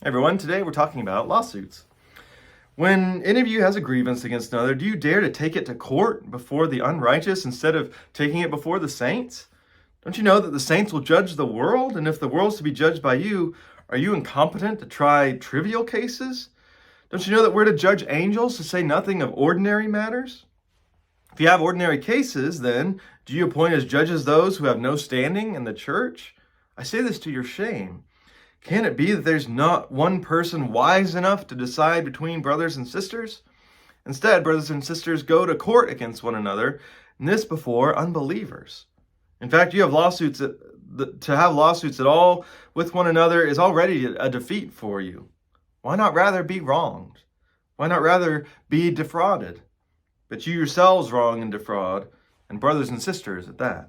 Hey everyone, today we're talking about lawsuits. When any of you has a grievance against another, do you dare to take it to court before the unrighteous instead of taking it before the saints? Don't you know that the saints will judge the world? And if the world's to be judged by you, are you incompetent to try trivial cases? Don't you know that we're to judge angels, to say nothing of ordinary matters? If you have ordinary cases, then do you appoint as judges those who have no standing in the church? I say this to your shame. Can it be that there's not one person wise enough to decide between brothers and sisters? Instead, brothers and sisters go to court against one another, and this before unbelievers. In fact, you have lawsuits to have lawsuits at all with one another is already a defeat for you. Why not rather be wronged? Why not rather be defrauded? But you yourselves wrong and defraud, and brothers and sisters at that.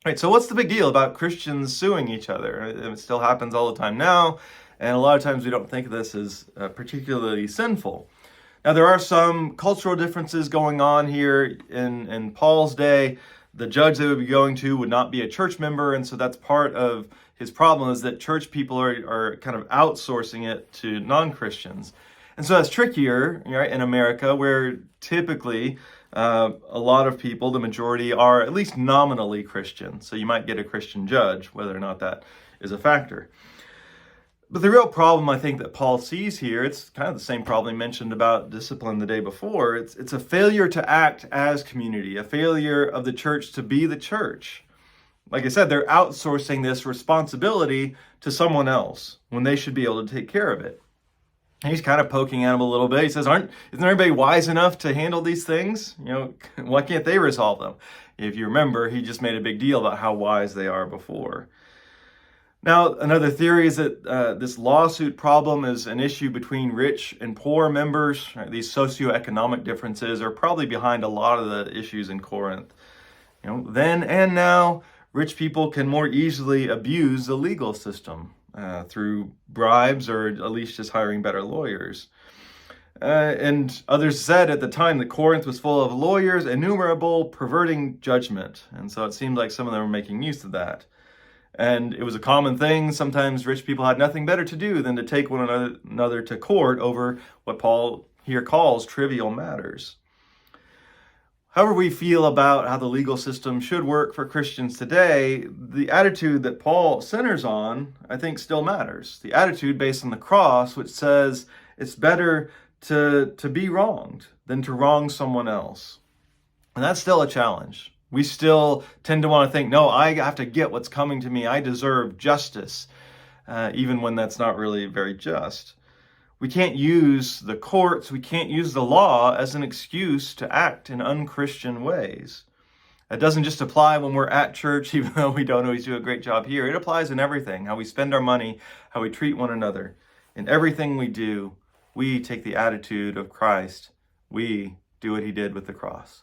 Right, so what's the big deal about Christians suing each other? It still happens all the time now, and a lot of times we don't think of this as particularly sinful. Now, there are some cultural differences going on here. In Paul's day, the judge they would be going to would not be a church member, and so that's part of his problem, is that church people are kind of outsourcing it to non-Christians. And so that's trickier, right, in America, where typically a lot of people, the majority, are at least nominally Christian. So you might get a Christian judge, whether or not that is a factor. But the real problem, I think, that Paul sees here, it's kind of the same problem he mentioned about discipline the day before. It's a failure to act as community, a failure of the church to be the church. Like I said, they're outsourcing this responsibility to someone else when they should be able to take care of it. He's kind of poking at him a little bit. He says, isn't everybody wise enough to handle these things? Why can't they resolve them? If you remember, he just made a big deal about how wise they are before. Now, another theory is that this lawsuit problem is an issue between rich and poor members. Right? These socioeconomic differences are probably behind a lot of the issues in Corinth. Then and now, rich people can more easily abuse the legal system through bribes, or at least just hiring better lawyers. And others said at the time that Corinth was full of lawyers, innumerable, perverting judgment. And so it seemed like some of them were making use of that. And it was a common thing. Sometimes rich people had nothing better to do than to take one another to court over what Paul here calls trivial matters. However we feel about how the legal system should work for Christians today, the attitude that Paul centers on, I think, still matters. The attitude based on the cross, which says it's better to be wronged than to wrong someone else. And that's still a challenge. We still tend to want to think, no, I have to get what's coming to me. I deserve justice, even when that's not really very just. We can't use the courts, we can't use the law as an excuse to act in unchristian ways. It doesn't just apply when we're at church, even though we don't always do a great job here. It applies in everything, how we spend our money, how we treat one another. In everything we do, we take the attitude of Christ. We do what he did with the cross.